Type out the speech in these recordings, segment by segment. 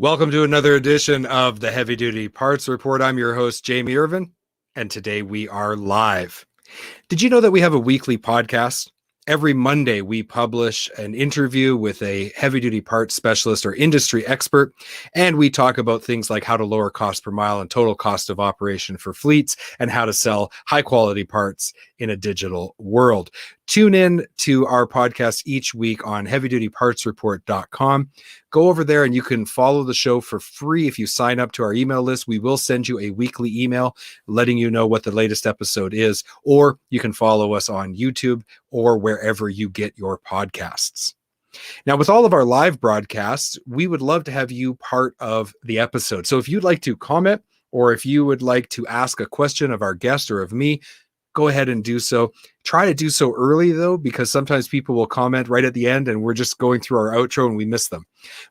Welcome to another edition of the Heavy Duty Parts Report. I'm your host, Jamie Irvin, and today we are live. Did you know that we have a weekly podcast? Every Monday, we publish an interview with a heavy duty parts specialist or industry expert, and we talk about things like how to lower cost per mile and total cost of operation for fleets and how to sell high quality parts in a digital world. Tune in to our podcast each week on heavydutypartsreport.com. Go over there and you can follow the show for free. If you sign up to our email list, we will send you a weekly email letting you know what the latest episode is, or you can follow us on YouTube or wherever you get your podcasts. Now, with all of our live broadcasts, we would love to have you part of the episode. So if you'd like to comment, or if you would like to ask a question of our guest or of me, go ahead and do so. Try to do so early, though, because sometimes people will comment right at the end and we're just going through our outro and we miss them.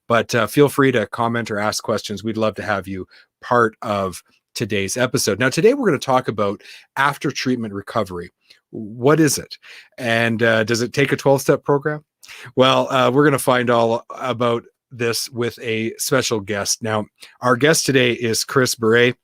But feel free to comment or ask questions. We'd love to have you part of today's episode. Now, today we're going to talk about after treatment recovery. What is it? And does it take a 12-step program? Well, we're going to find all about this with a special guest. Now, our guest today is Chris Beret,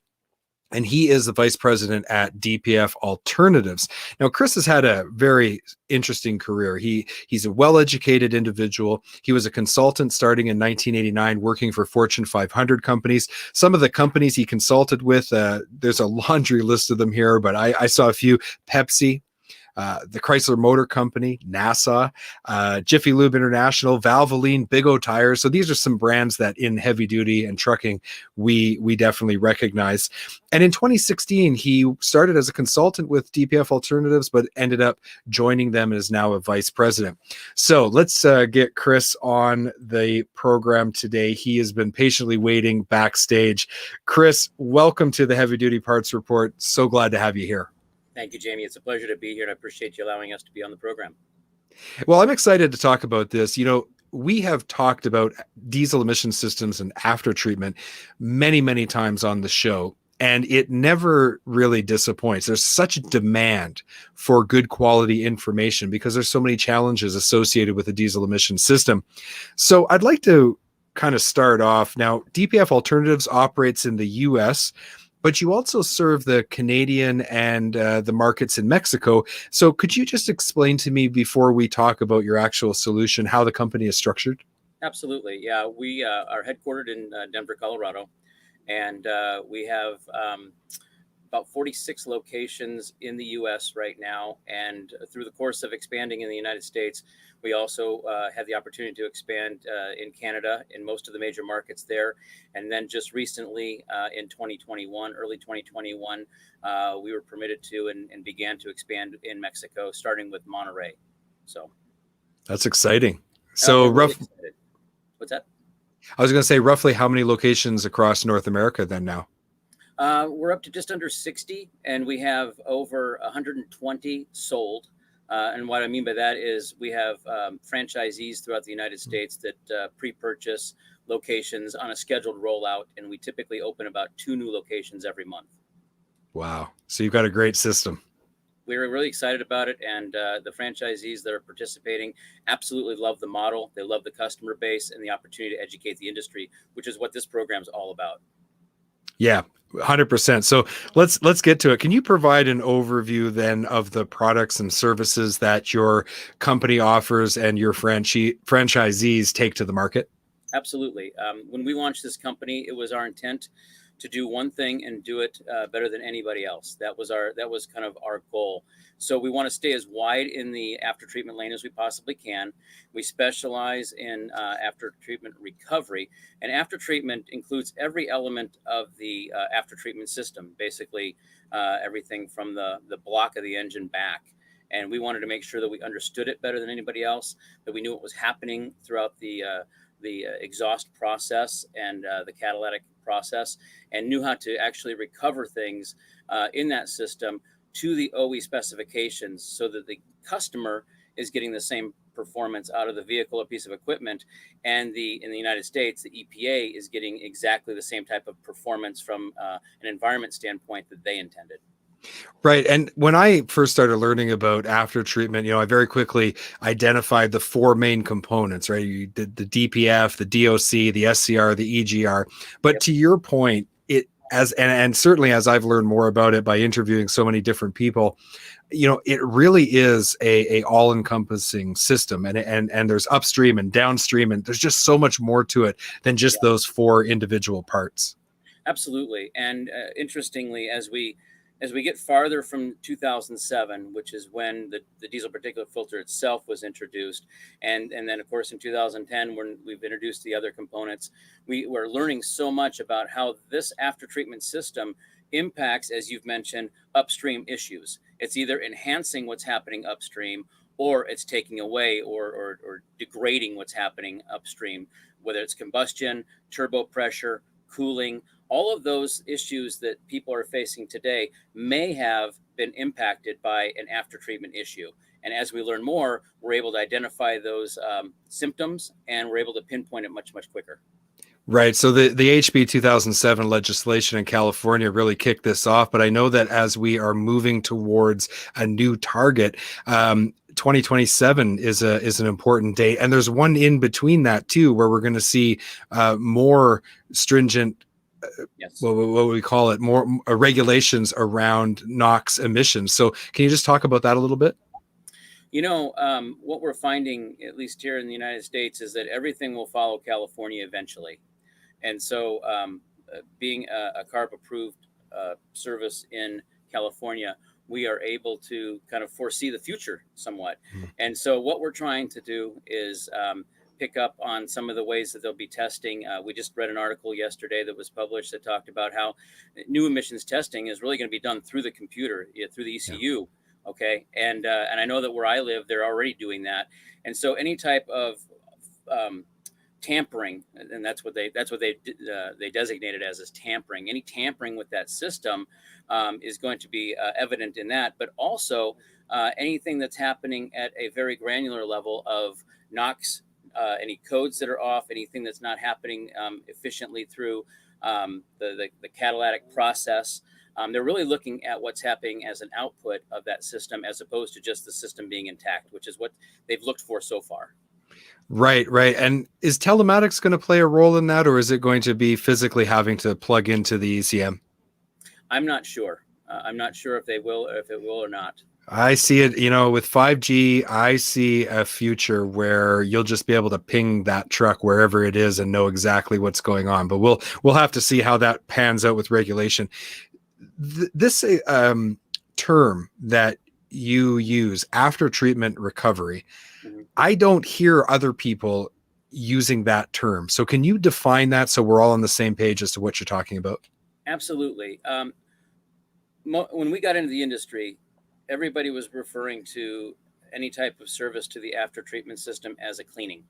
and he is the vice president at DPF Alternatives. Now, Chris has had a very interesting career. He's a well-educated individual. He was a consultant starting in 1989, working for Fortune 500 companies. Some of the companies he consulted with, there's a laundry list of them here, but I saw a few: Pepsi, the Chrysler Motor Company, NASA, Jiffy Lube International, Valvoline, Big O Tires. So these are some brands that in heavy duty and trucking, we definitely recognize. And in 2016, he started as a consultant with DPF Alternatives, but ended up joining them and is now a vice president. So let's get Chris on the program today. He has been patiently waiting backstage. Chris, welcome to the Heavy Duty Parts Report. So glad to have you here. Thank you, Jamie. It's a pleasure to be here, and I appreciate you allowing us to be on the program. Well, I'm excited to talk about this. You know, we have talked about diesel emission systems and after treatment many, many times on the show, and it never really disappoints. There's such a demand for good quality information because there's so many challenges associated with the diesel emission system. So I'd like to kind of start off. Now, DPF Alternatives operates in the US, but you also serve the Canadian and the markets in Mexico. So could you just explain to me, before we talk about your actual solution, how the company is structured? Absolutely. Yeah, we are headquartered in Denver, Colorado, and we have about 46 locations in the U.S. right now. And through the course of expanding in the United States, we also had the opportunity to expand in Canada, in most of the major markets there. And then just recently in 2021, early 2021, we were permitted to and began to expand in Mexico, starting with Monterrey. So that's exciting. So really What's that? I was going to say, roughly how many locations across North America then now? We're up to just under 60, and we have over 120 sold. And what I mean by that is we have franchisees throughout the United States that pre-purchase locations on a scheduled rollout, and we typically open about 2 new locations every month. Wow. So you've got a great system. We're really excited about it, and the franchisees that are participating absolutely love the model. They love the customer base and the opportunity to educate the industry, which is what this program is all about. Yeah, 100%. So let's get to it. Can you provide an overview then of the products and services that your company offers and your franchisees take to the market? Absolutely. When we launched this company, it was our intent to do one thing and do it better than anybody else. That was kind of our goal. So we want to stay as wide in the after treatment lane as we possibly can. We specialize in after treatment recovery, and after treatment includes every element of the after treatment system, basically everything from the block of the engine back. And we wanted to make sure that we understood it better than anybody else, that we knew what was happening throughout the exhaust process and the catalytic process, and knew how to actually recover things in that system to the OE specifications, so that the customer is getting the same performance out of the vehicle or piece of equipment, and in the United States, the EPA is getting exactly the same type of performance from an environment standpoint that they intended. Right. And when I first started learning about after treatment, I very quickly identified the four main components, right? You did the DPF, the DOC, the SCR, the EGR. But Yep. to your point, and certainly as I've learned more about it by interviewing so many different people, it really is a all-encompassing system, and there's upstream and downstream, and there's just so much more to it than just Yeah. those four individual parts. Absolutely. And interestingly, as we get farther from 2007, which is when the diesel particulate filter itself was introduced, and then of course in 2010 when we've introduced the other components, we were learning so much about how this after treatment system impacts, as you've mentioned, upstream issues. It's either enhancing what's happening upstream, or it's taking away or degrading what's happening upstream, whether it's combustion, turbo pressure, cooling. All of those issues that people are facing today may have been impacted by an after treatment issue. And as we learn more, we're able to identify those symptoms, and we're able to pinpoint it much, much quicker. Right. So the HB 2007 legislation in California really kicked this off. But I know that as we are moving towards a new target, 2027 is an important date. And there's one in between that too, where we're going to see more stringent, Yes. what would we call it, more regulations around NOx emissions. So can you just talk about that a little bit? What we're finding, at least here in the United States, is that everything will follow California eventually. And so, being a CARB approved service in California, we are able to kind of foresee the future somewhat. Mhm. And so, what we're trying to do is pick up on some of the ways that they'll be testing. We just read an article yesterday that was published that talked about how new emissions testing is really going to be done through the computer, through the ECU. Yeah. Okay, and I know that where I live, they're already doing that. And so, any type of tampering, and that's what they designated as tampering. Any tampering with that system is going to be evident in that, but also anything that's happening at a very granular level of NOx, any codes that are off, anything that's not happening efficiently through the catalytic process. They're really looking at what's happening as an output of that system, as opposed to just the system being intact, which is what they've looked for so far. Right, right. And is telematics going to play a role in that, or is it going to be physically having to plug into the ECM? I'm not sure. I'm not sure if they will, if it will or not. I see it, with 5G, I see a future where you'll just be able to ping that truck wherever it is and know exactly what's going on. But we'll have to see how that pans out with regulation. This term that you use, after treatment recovery, Mm-hmm. I don't hear other people using that term. So can you define that so we're all on the same page as to what you're talking about? Absolutely. When we got into the industry, everybody was referring to any type of service to the after treatment system as a cleaning.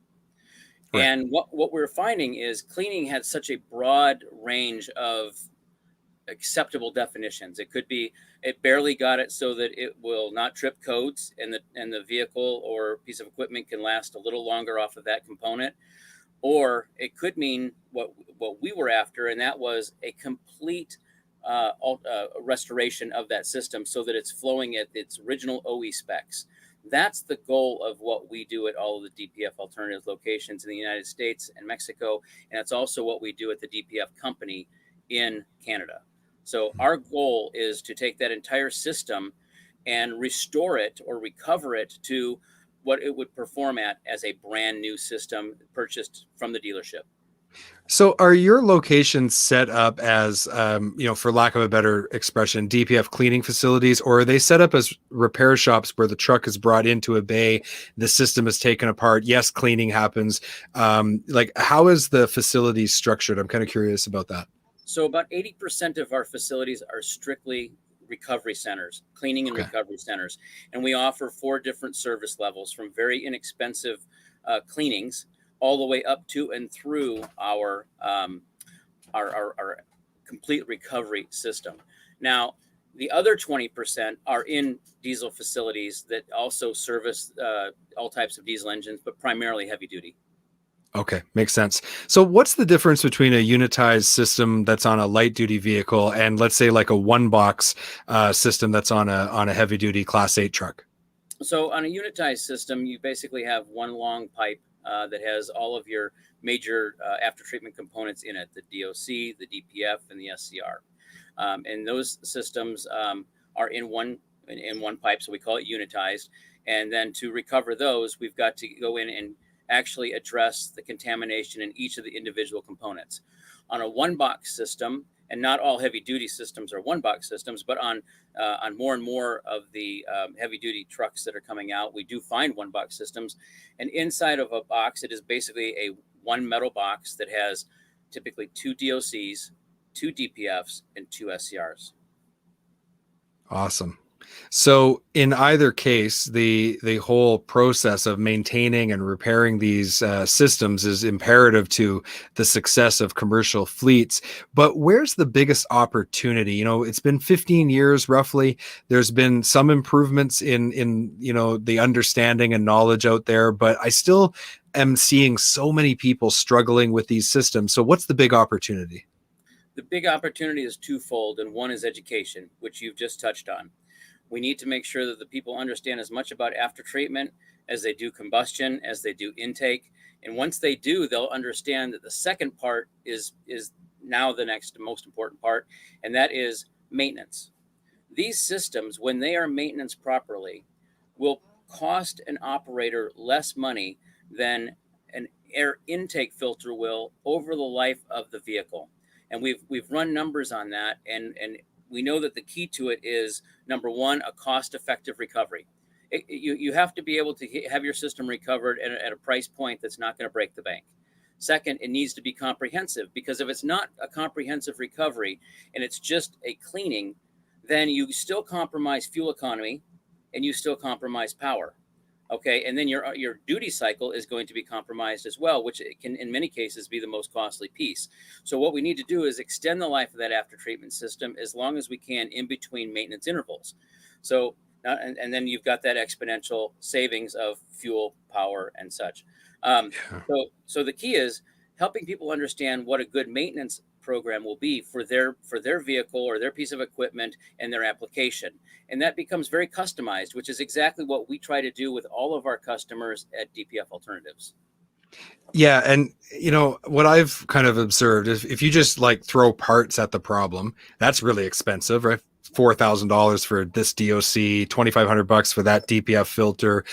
Right. And what we're finding is cleaning had such a broad range of acceptable definitions. It could be it barely got it so that it will not trip codes, and the vehicle or piece of equipment can last a little longer off of that component. Or it could mean what we were after, and that was a complete restoration of that system so that it's flowing at its original OE specs. That's the goal of what we do at all of the DPF alternative locations in the United States and Mexico, and it's also what we do at the DPF company in Canada. So our goal is to take that entire system and restore it or recover it to what it would perform at as a brand new system purchased from the dealership. So are your locations set up as, for lack of a better expression, DPF cleaning facilities, or are they set up as repair shops where the truck is brought into a bay, the system is taken apart? Yes, cleaning happens. How is the facility structured? I'm kind of curious about that. So about 80% of our facilities are strictly recovery centers, cleaning and recovery centers. And we offer 4 different service levels, from very inexpensive cleanings all the way up to and through our complete recovery system. Now, the other 20% are in diesel facilities that also service all types of diesel engines, but primarily heavy duty. Okay, makes sense. So what's the difference between a unitized system that's on a light duty vehicle and let's say like a one box system that's on a heavy duty class 8 truck? So on a unitized system, you basically have one long pipe that has all of your major after treatment components in it: the DOC, the DPF, and the SCR. And those systems are in one pipe, so we call it unitized. And then to recover those, we've got to go in and actually address the contamination in each of the individual components. On a one box system, and not all heavy duty systems are one box systems, but on more and more of the heavy duty trucks that are coming out, we do find one box systems. And inside of a box, it is basically a one metal box that has typically two DOCs, two DPFs, and two SCRs. Awesome. So in either case, the whole process of maintaining and repairing these systems is imperative to the success of commercial fleets. But where's the biggest opportunity? You know, it's been 15 years roughly. There's been some improvements in the understanding and knowledge out there, but I still am seeing so many people struggling with these systems. So what's the big opportunity? The big opportunity is twofold, and one is education, which you've just touched on. We need to make sure that the people understand as much about after treatment as they do combustion, as they do intake. And once they do, they'll understand that the second part is now the next most important part, and that is maintenance. These systems, when they are maintenance properly, will cost an operator less money than an air intake filter will over the life of the vehicle. And we've run numbers on that, and we know that the key to it is, number one, a cost-effective recovery. You have to be able to have your system recovered at a price point that's not going to break the bank. Second, it needs to be comprehensive, because if it's not a comprehensive recovery and it's just a cleaning, then you still compromise fuel economy and you still compromise power. Okay, and then your duty cycle is going to be compromised as well, which it can in many cases be the most costly piece. So what we need to do is extend the life of that after treatment system as long as we can in between maintenance intervals. So and then you've got that exponential savings of fuel, power, and such. So the key is helping people understand what a good maintenance program will be for their vehicle or their piece of equipment and their application. And that becomes very customized, which is exactly what we try to do with all of our customers at DPF Alternatives. Yeah, and what I've kind of observed is if you just like throw parts at the problem, that's really expensive, right? $4,000 for this DOC, $2,500 for that DPF filter.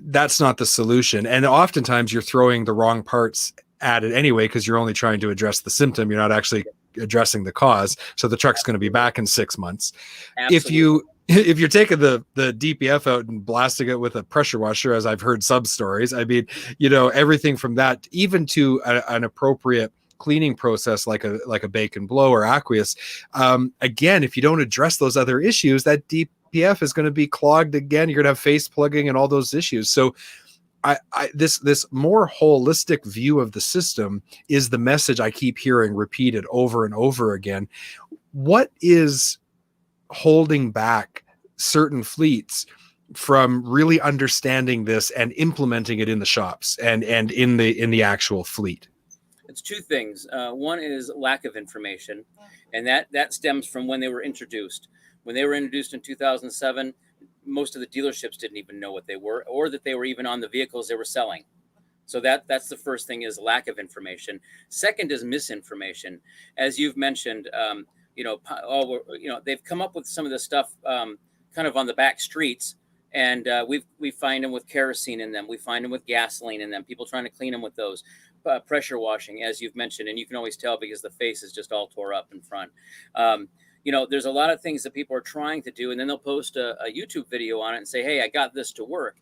That's not the solution. And oftentimes you're throwing the wrong parts at it anyway, because you're only trying to address the symptom. You're not actually addressing the cause. So the truck's going to be back in 6 months. Absolutely. If you're taking the DPF out and blasting it with a pressure washer, as I've heard sub stories, I mean, everything from that, even to an appropriate cleaning process like a bake and blow or aqueous. Again, if you don't address those other issues, that DPF is going to be clogged again. You're going to have face plugging and all those issues. So this more holistic view of the system is the message I keep hearing repeated over and over again. What is holding back certain fleets from really understanding this and implementing it in the shops and in the actual fleet? It's two things. One is lack of information, and that stems from when they were introduced. When they were introduced in 2007, most of the dealerships didn't even know what they were, or that they were even on the vehicles they were selling. So that's the first thing, is lack of information. Second is misinformation. As you've mentioned, they've come up with some of this stuff kind of on the back streets, and we find them with kerosene in them. We find them with gasoline in them. People trying to clean them with those. Pressure washing, as you've mentioned, and you can always tell because the face is just all tore up in front. There's a lot of things that people are trying to do, and then they'll post a YouTube video on it and say, hey, I got this to work.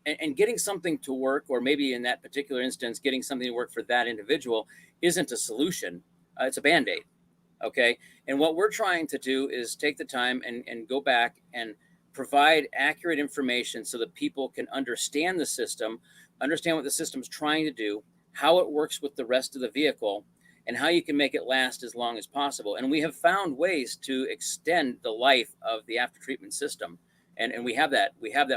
And getting something to work, or maybe in that particular instance, getting something to work for that individual isn't a solution. It's a Band-Aid. Okay. And what we're trying to do is take the time and go back and provide accurate information so that people can understand the system, understand what the system's trying to do, how it works with the rest of the vehicle, and how you can make it last as long as possible. And we have found ways to extend the life of the after treatment system. And we have that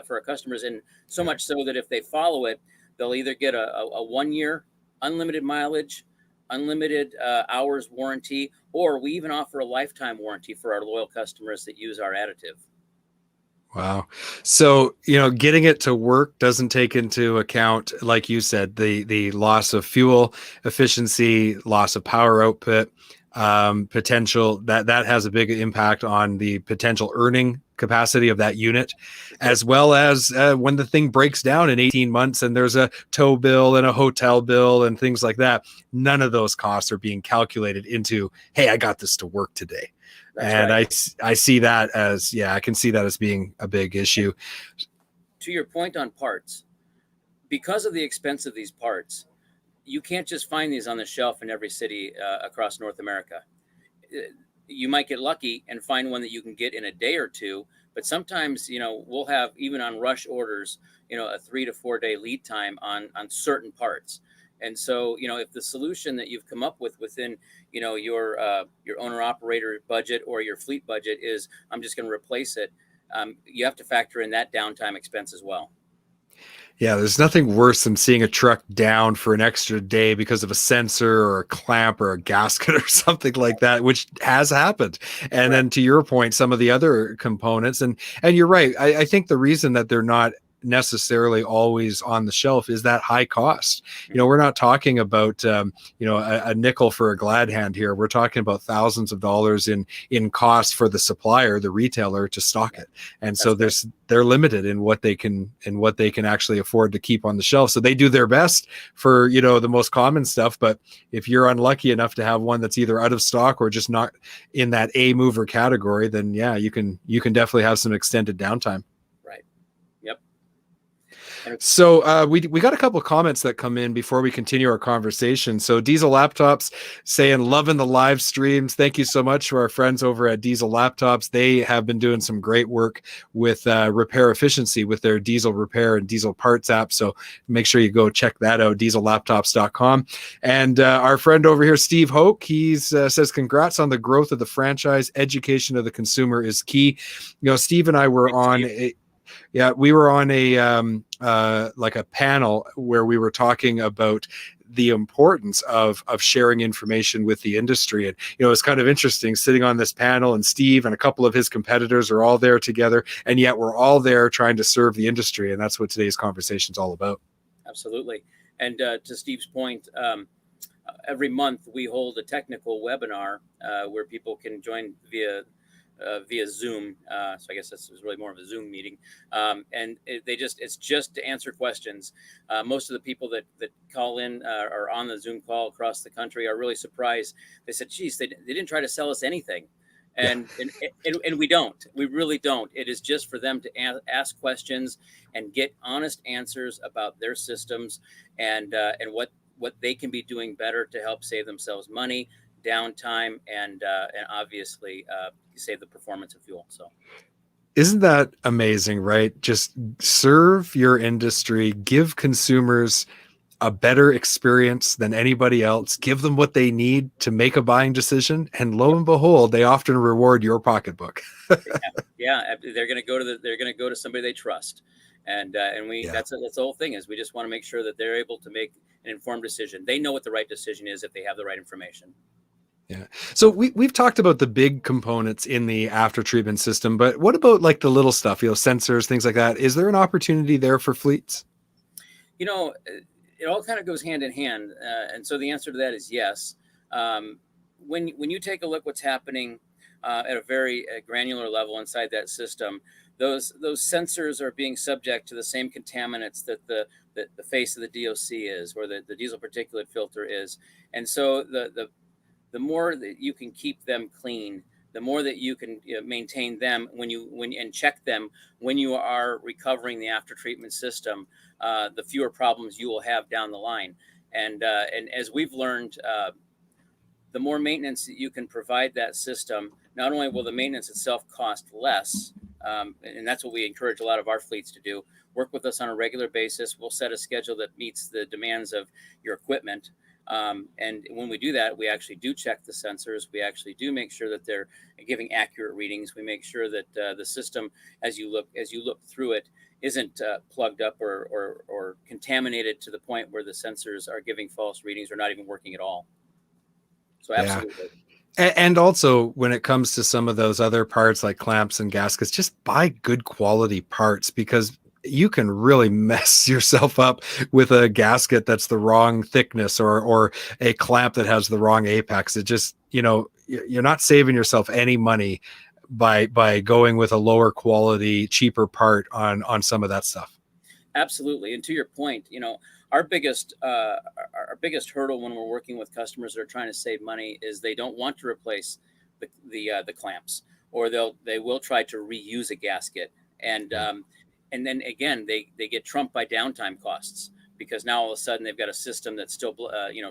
for our customers. And so much so that if they follow it, they'll either get a 1 year unlimited mileage, unlimited hours warranty, or we even offer a lifetime warranty for our loyal customers that use our additive. Wow. So, getting it to work doesn't take into account, like you said, the loss of fuel efficiency, loss of power output, potential that has a big impact on the potential earning capacity of that unit, as well as when the thing breaks down in 18 months and there's a tow bill and a hotel bill and things like that. None of those costs are being calculated into, hey, I got this to work today. That's and right. I see that as, I can see that as being a big issue. To your point on parts, because of the expense of these parts, you can't just find these on the shelf in every city across North America. You might get lucky and find one that you can get in a day or two, but sometimes, we'll have, even on rush orders, a 3 to 4 day lead time on certain parts. And so, if the solution that you've come up with within, your owner operator budget or your fleet budget is, I'm just going to replace it, you have to factor in that downtime expense as well. Yeah, there's nothing worse than seeing a truck down for an extra day because of a sensor or a clamp or a gasket or something like that, which has happened. And then to your point, some of the other components, and you're right. I think the reason that they're not necessarily always on the shelf is that high cost. We're not talking about a nickel for a glad hand here. We're talking about thousands of dollars in cost for the supplier, the retailer, to stock it. And so they're limited in what they can actually afford to keep on the shelf. So they do their best for the most common stuff, but if you're unlucky enough to have one that's either out of stock or just not in that A mover category, then you can definitely have some extended downtime. So we got a couple of comments that come in before we continue our conversation. So Diesel Laptops saying, loving the live streams. Thank you so much to our friends over at Diesel Laptops. They have been doing some great work with repair efficiency with their diesel repair and diesel parts app. So make sure you go check that out, diesellaptops.com. And our friend over here, Steve Hoke, he says, congrats on the growth of the franchise. Education of the consumer is key. Steve and I were on we were on a panel where we were talking about the importance of sharing information with the industry. And, it's kind of interesting sitting on this panel, and Steve and a couple of his competitors are all there together. And yet we're all there trying to serve the industry. And that's what today's conversation is all about. Absolutely. And to Steve's point, every month we hold a technical webinar where people can join via Zoom. So I guess this is really more of a Zoom meeting. And it's just to answer questions. Most of the people that call in are on the Zoom call across the country are really surprised. They said, geez, they didn't try to sell us anything. And we don't. We really don't. It is just for them to ask questions and get honest answers about their systems and what they can be doing better to help save themselves money, downtime, and obviously save the performance of fuel. So isn't that amazing, right? Just serve your industry, give consumers a better experience than anybody else, give them what they need to make a buying decision, and lo and behold, they often reward your pocketbook. They're going to go to somebody they trust. And that's the whole thing, is we just want to make sure that they're able to make an informed decision. They know what the right decision is if they have the right information. Yeah. So we've talked about the big components in the after treatment system, but what about like the little stuff, sensors, things like that? Is there an opportunity there for fleets? It all kind of goes hand in hand. And so the answer to that is yes. When you take a look what's happening at a very granular level inside that system, those sensors are being subject to the same contaminants that the face of the DOC is, or the diesel particulate filter is. And so the more that you can keep them clean, the more that you can maintain them and check them when you are recovering the after treatment system, the fewer problems you will have down the line. And as we've learned, the more maintenance that you can provide that system, not only will the maintenance itself cost less, and that's what we encourage a lot of our fleets to do. Work with us on a regular basis. We'll set a schedule that meets the demands of your equipment. And when we do that, we actually do check the sensors. We actually do make sure that they're giving accurate readings. We make sure that the system, as you look through it, isn't plugged up or contaminated to the point where the sensors are giving false readings or not even working at all. So absolutely. And also, when it comes to some of those other parts like clamps and gaskets, just buy good quality parts, because you can really mess yourself up with a gasket that's the wrong thickness, or a clamp that has the wrong apex. It just, you're not saving yourself any money by going with a lower quality, cheaper part on some of that stuff. Absolutely. And to your point, our biggest hurdle when we're working with customers that are trying to save money is they don't want to replace the clamps, or they will try to reuse a gasket, and then again they get trumped by downtime costs, because now all of a sudden they've got a system that's still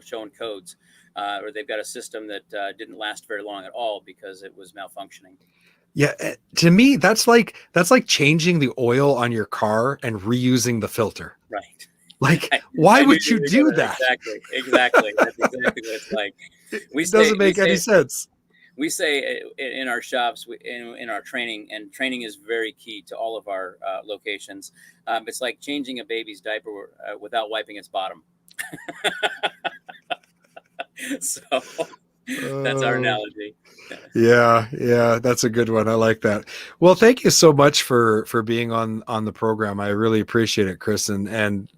showing codes, or they've got a system that didn't last very long at all because it was malfunctioning. Yeah, to me, that's like changing the oil on your car and reusing the filter. Right. Like, why would you do that? Exactly. That's exactly what it's like. It doesn't make any sense. We say in our shops, in our training, and training is very key to all of our locations. It's like changing a baby's diaper without wiping its bottom. So that's our analogy. Yeah, that's a good one. I like that. Well, thank you so much for being on the program. I really appreciate it, Chris, and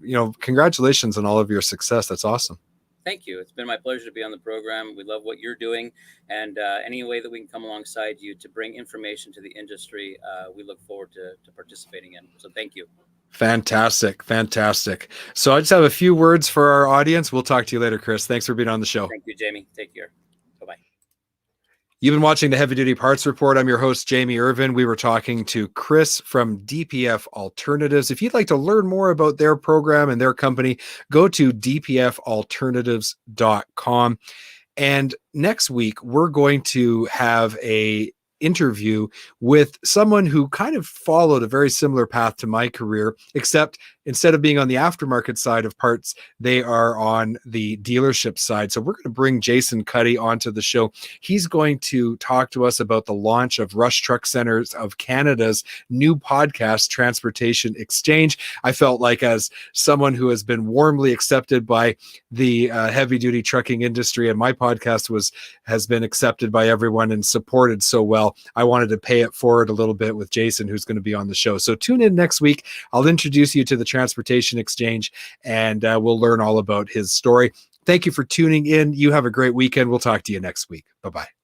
congratulations on all of your success. That's awesome. Thank you. It's been my pleasure to be on the program. We love what you're doing, and any way that we can come alongside you to bring information to the industry, we look forward to participating in. So thank you. Fantastic. So I just have a few words for our audience. We'll talk to you later, Chris. Thanks for being on the show. Thank you, Jamie. Take care. Bye-bye. You've been watching the Heavy Duty Parts Report. I'm your host, Jamie Irvin. We were talking to Chris from DPF Alternatives. If you'd like to learn more about their program and their company, go to dpfalternatives.com. And next week, we're going to have a interview with someone who kind of followed a very similar path to my career, except instead of being on the aftermarket side of parts, they are on the dealership side. So we're going to bring Jason Cuddy onto the show. He's going to talk to us about the launch of Rush Truck Centers of Canada's new podcast, Transportation Exchange. I felt like, as someone who has been warmly accepted by the heavy duty trucking industry, and my podcast has been accepted by everyone and supported so well, I wanted to pay it forward a little bit with Jason, who's going to be on the show. So tune in next week. I'll introduce you to the Transportation Exchange, and we'll learn all about his story. Thank you for tuning in. You have a great weekend. We'll talk to you next week. Bye-bye.